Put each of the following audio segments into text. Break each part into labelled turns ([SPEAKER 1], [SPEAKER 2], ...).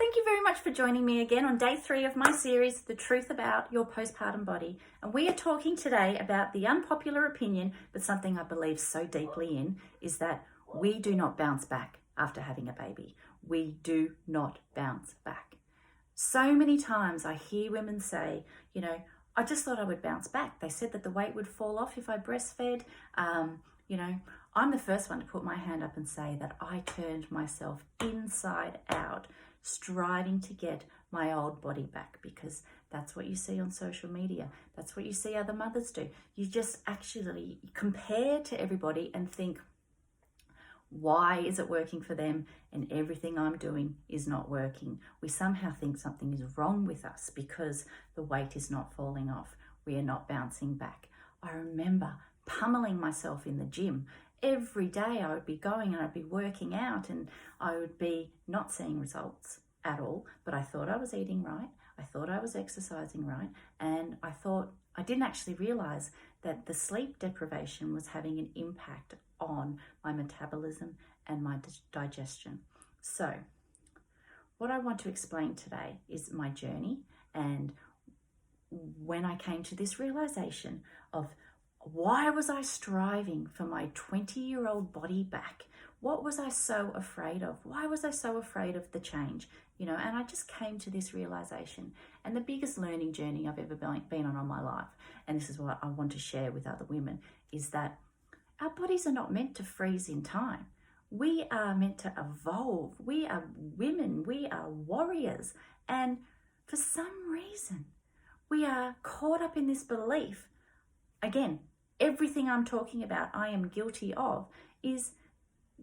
[SPEAKER 1] Thank you very much for joining me again on day 3 of my series, The Truth About Your Postpartum Body. And we are talking today about the unpopular opinion, but something I believe so deeply in, is that we do not bounce back after having a baby. We do not bounce back. So many times I hear women say, I just thought I would bounce back. They said that the weight would fall off if I breastfed. I'm the first one to put my hand up and say that I turned myself inside out, striving to get my old body back, because that's what you see on social media. That's what you see other mothers do. You just actually compare to everybody and think, why is it working for them and everything I'm doing is not working? We somehow think something is wrong with us because the weight is not falling off. We are not bouncing back. I remember pummeling myself in the gym. Every day I would be going and I'd be working out and I would be not seeing results at all, but I thought I was eating right. I thought I was exercising right. And I didn't actually realize that the sleep deprivation was having an impact on my metabolism and my digestion. So what I want to explain today is my journey and when I came to this realization of why was I striving for my 20-year-old body back? What was I so afraid of? Why was I so afraid of the change? And I just came to this realization, and the biggest learning journey I've ever been on my life, and this is what I want to share with other women, is that our bodies are not meant to freeze in time. We are meant to evolve. We are women. We are warriors. And for some reason, we are caught up in this belief. Again, everything I'm talking about, I am guilty of, is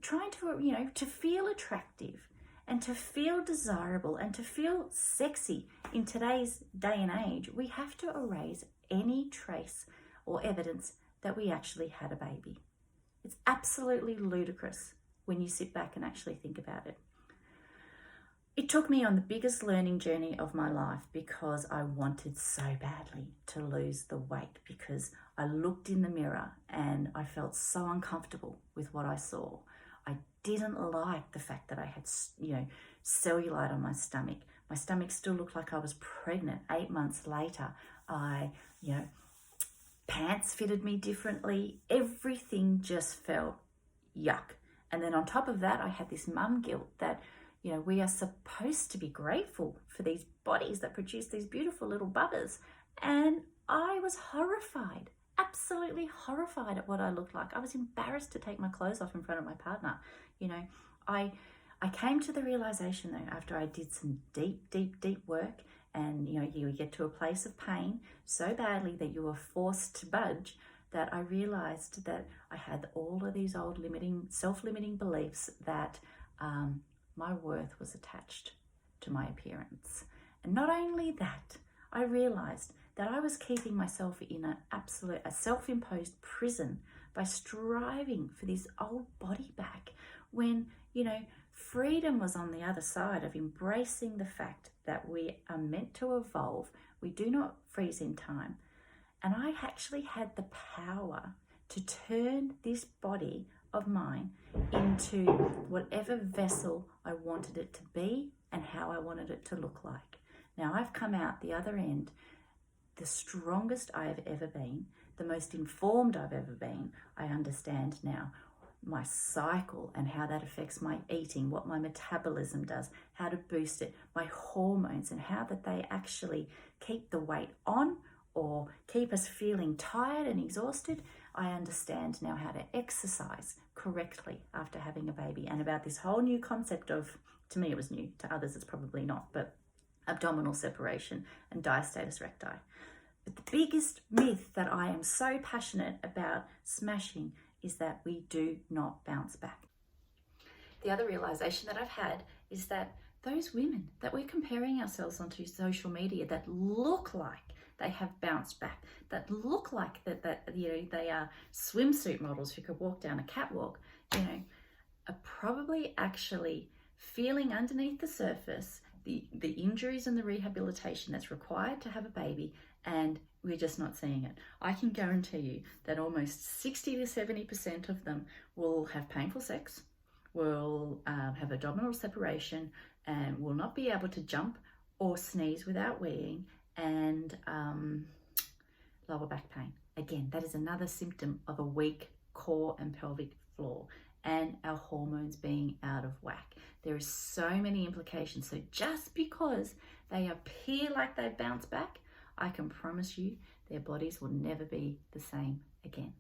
[SPEAKER 1] trying to feel attractive and to feel desirable and to feel sexy in today's day and age. We have to erase any trace or evidence that we actually had a baby. It's absolutely ludicrous when you sit back and actually think about it. It took me on the biggest learning journey of my life because I wanted so badly to lose the weight, because I looked in the mirror and I felt so uncomfortable with what I saw. I didn't like the fact that I had, cellulite on my stomach. My stomach still looked like I was pregnant 8 months later. Pants fitted me differently. Everything just felt yuck. And then on top of that, I had this mum guilt that, we are supposed to be grateful for these bodies that produce these beautiful little bubbers. And I was horrified, absolutely horrified at what I looked like. I was embarrassed to take my clothes off in front of my partner. I came to the realization though, after I did some deep work, and you get to a place of pain so badly that you were forced to budge, that I realized that I had all of these old self-limiting beliefs that my worth was attached to my appearance. And not only that, I realized that I was keeping myself in a self-imposed prison by striving for this old body back, when, freedom was on the other side of embracing the fact that we are meant to evolve. We do not freeze in time. And I actually had the power to turn this body of mine into whatever vessel I wanted it to be and how I wanted it to look like. Now I've come out the other end the strongest I have ever been, the most informed I've ever been. I understand now my cycle and how that affects my eating, what my metabolism does, how to boost it, my hormones, and how that they actually keep the weight on or keep us feeling tired and exhausted. I understand now how to exercise correctly after having a baby, and about this whole new concept of, to me it was new, to others it's probably not, but abdominal separation and diastasis recti. But the biggest myth that I am so passionate about smashing is that we do not bounce back. The other realization that I've had is that those women that we're comparing ourselves onto social media that look like they have bounced back, that look like that they are swimsuit models who could walk down a catwalk, are probably actually feeling underneath the surface the injuries and the rehabilitation that's required to have a baby, and we're just not seeing it. I can guarantee you that almost 60 to 70% of them will have painful sex, will have abdominal separation and will not be able to jump or sneeze without weeing, and lower back pain. Again, that is another symptom of a weak core and pelvic floor and our hormones being out of whack. There are so many implications. So just because they appear like they've bounced back, I can promise you their bodies will never be the same again.